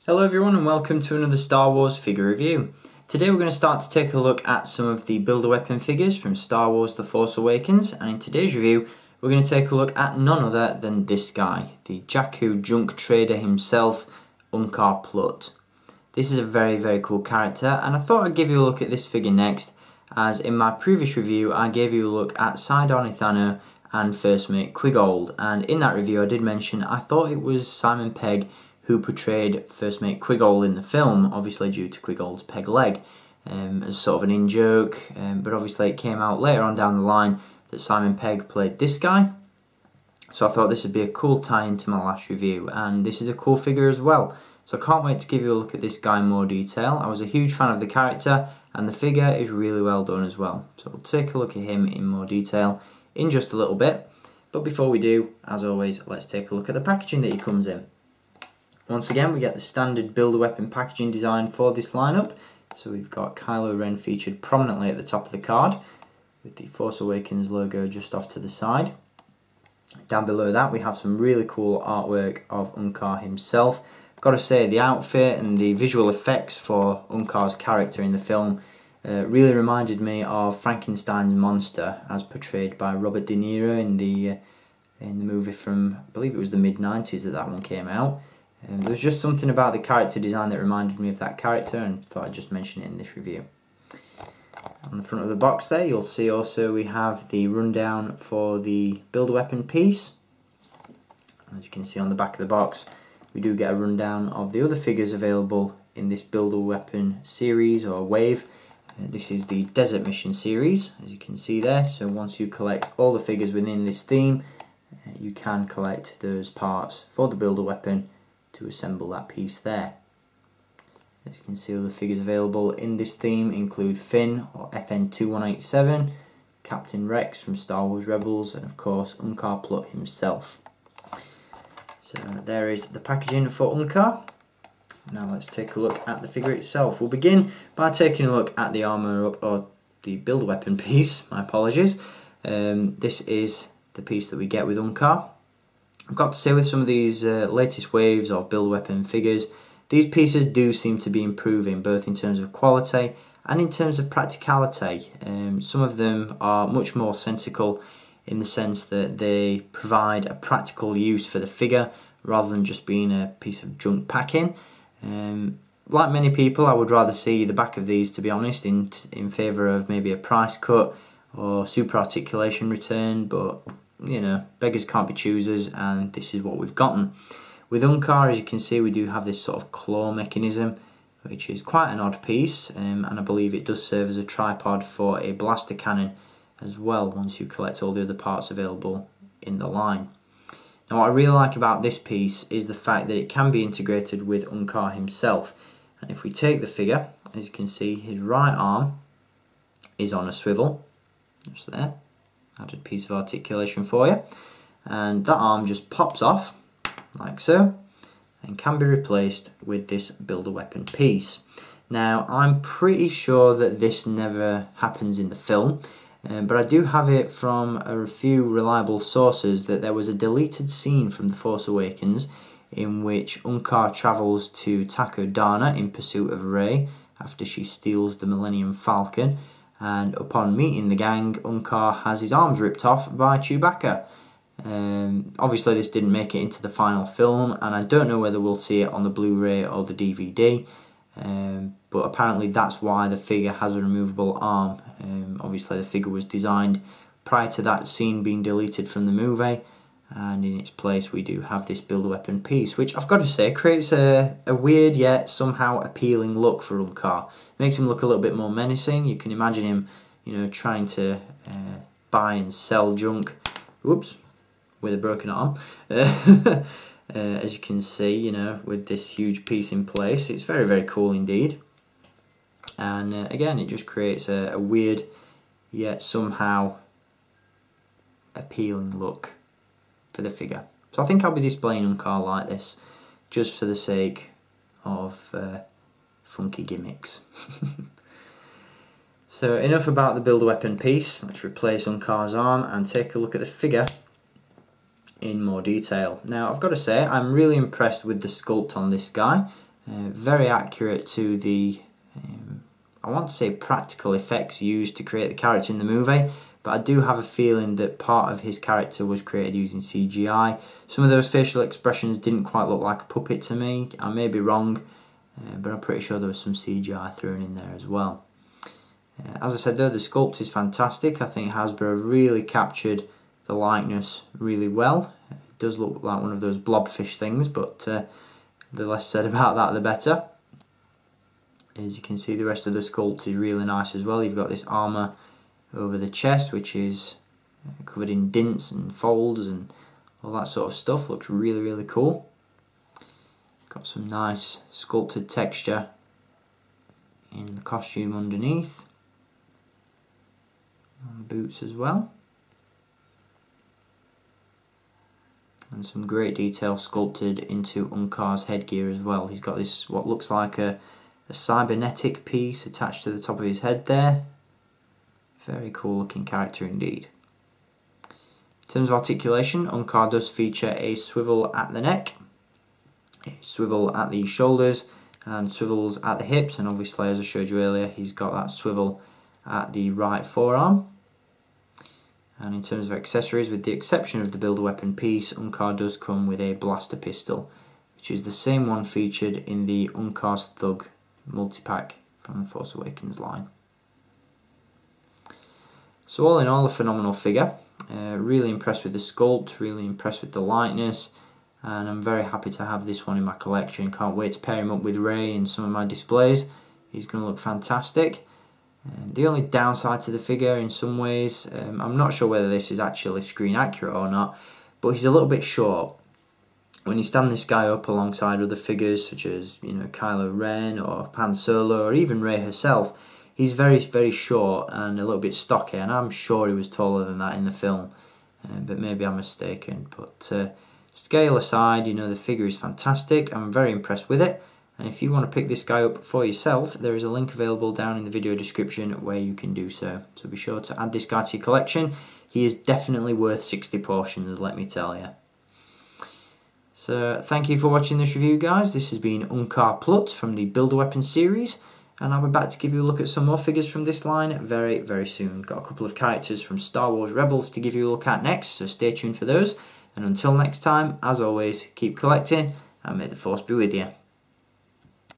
Hello everyone and welcome to another Star Wars figure review. Today we're going to start to take a look at some of the Build-A-Weapon figures from Star Wars The Force Awakens, and in today's review we're going to take a look at none other than this guy, the Jakku junk trader himself, Unkar Plutt. This is a very cool character, and I thought I'd give you a look at this figure next, as in my previous review I gave you a look at Sidon Ithano and First Mate Quiggold, and in that review I did mention I thought it was Simon Pegg who portrayed First Mate Quiggold in the film, obviously due to Quiggold's peg leg, as sort of an in-joke, but obviously it came out later on down the line that Simon Pegg played this guy, so I thought this would be a cool tie-in to my last review, and this is a cool figure as well, so I can't wait to give you a look at this guy in more detail. I was a huge fan of the character, and the figure is really well done as well, so we'll take a look at him in more detail in just a little bit, but before we do, as always, let's take a look at the packaging that he comes in. Once again, we get the standard Build-A-Weapon packaging design for this lineup. So we've got Kylo Ren featured prominently at the top of the card, with the Force Awakens logo just off to the side. Down below that we have some really cool artwork of Unkar himself. I've got to say, the outfit and the visual effects for Unkar's character in the film really reminded me of Frankenstein's monster as portrayed by Robert De Niro in the movie from, I believe it was the mid-90s that one came out. There was just something about the character design that reminded me of that character, and thought I'd just mention it in this review. On the front of the box there, you'll see also we have the rundown for the Build-A-Weapon piece. As you can see on the back of the box, we do get a rundown of the other figures available in this Build-A-Weapon series or wave. This is the Desert Mission series, as you can see there. So once you collect all the figures within this theme, you can collect those parts for the Build-A-Weapon to assemble that piece there. As you can see, other figures available in this theme include Finn or FN2187, Captain Rex from Star Wars Rebels, and of course Unkar Plutt himself. So there is the packaging for Unkar. Now let's take a look at the figure itself. We'll begin by taking a look at the armour up, or the Build-A-Weapon piece, my apologies. This is the piece that we get with Unkar. I've got to say, with some of these latest waves of Build-A-Weapon figures, these pieces do seem to be improving, both in terms of quality and in terms of practicality. Some of them are much more sensical in the sense that they provide a practical use for the figure rather than just being a piece of junk packing. Like many people, I would rather see the back of these, to be honest, in favour of maybe a price cut or super articulation return, but you know, beggars can't be choosers, and this is what we've gotten. With Unkar, as you can see, we do have this sort of claw mechanism, which is quite an odd piece, and I believe it does serve as a tripod for a blaster cannon as well, once you collect all the other parts available in the line. Now what I really like about this piece is the fact that it can be integrated with Unkar himself, and if we take the figure, as you can see, his right arm is on a swivel, just there. Added piece of articulation for you, and that arm just pops off like so and can be replaced with this Build-A-Weapon piece. Now I'm pretty sure that this never happens in the film, but I do have it from a few reliable sources that there was a deleted scene from The Force Awakens in which Unkar travels to Takodana in pursuit of Rey after she steals the Millennium Falcon, and upon meeting the gang, Unkar has his arms ripped off by Chewbacca. Obviously this didn't make it into the final film, and I don't know whether we'll see it on the Blu-ray or the DVD, but apparently that's why the figure has a removable arm. Obviously the figure was designed prior to that scene being deleted from the movie, and in its place we do have this Build-A-Weapon piece, which I've got to say creates a weird yet somehow appealing look for Unkar. Makes him look a little bit more menacing. You can imagine him, you know, trying to buy and sell junk, whoops, with a broken arm. As you can see, you know, with this huge piece in place, it's very cool indeed. And again, it just creates a weird yet somehow appealing look for the figure. So I think I'll be displaying Unkar like this, just for the sake of funky gimmicks. So enough about the Build-A-Weapon piece. Let's replace Unkar's arm and take a look at the figure in more detail. Now I've got to say, I'm really impressed with the sculpt on this guy. Very accurate to the, I want to say practical effects used to create the character in the movie, but I do have a feeling that part of his character was created using CGI. Some of those facial expressions didn't quite look like a puppet to me. I may be wrong, but I'm pretty sure there was some CGI thrown in there as well. As I said though, the sculpt is fantastic. I think Hasbro really captured the likeness really well. It does look like one of those blobfish things, but the less said about that the better. As you can see, the rest of the sculpt is really nice as well. You've got this armour over the chest, which is covered in dints and folds and all that sort of stuff. Looks really, really cool. Got some nice sculpted texture in the costume underneath. On the boots as well. And some great detail sculpted into Unkar's headgear as well. He's got this, what looks like a cybernetic piece attached to the top of his head there. Very cool looking character indeed. In terms of articulation, Unkar does feature a swivel at the neck, a swivel at the shoulders, and swivels at the hips, and obviously, as I showed you earlier, he's got that swivel at the right forearm. And in terms of accessories, with the exception of the build-a-weapon piece, Unkar does come with a blaster pistol, which is the same one featured in the Unkar's Thug multi-pack from the Force Awakens line. So all in all, a phenomenal figure. Really impressed with the sculpt, really impressed with the lightness, and I'm very happy to have this one in my collection. Can't wait to pair him up with Rey in some of my displays. He's going to look fantastic. The only downside to the figure in some ways, I'm not sure whether this is actually screen accurate or not, but he's a little bit short. When you stand this guy up alongside other figures such as, you know, Kylo Ren or Han Solo or even Rey herself, he's very, very short and a little bit stocky, and I'm sure he was taller than that in the film, but maybe I'm mistaken. But scale aside, you know, the figure is fantastic. I'm very impressed with it, and if you want to pick this guy up for yourself, there is a link available down in the video description where you can do so. So be sure to add this guy to your collection. He is definitely worth 60 portions, let me tell you. So thank you for watching this review, guys. This has been Unkar Plutt from the Build-A-Weapon series, and I'll be back to give you a look at some more figures from this line very, very soon. Got a couple of characters from Star Wars Rebels to give you a look at next, so stay tuned for those. And until next time, as always, keep collecting, and may the Force be with you.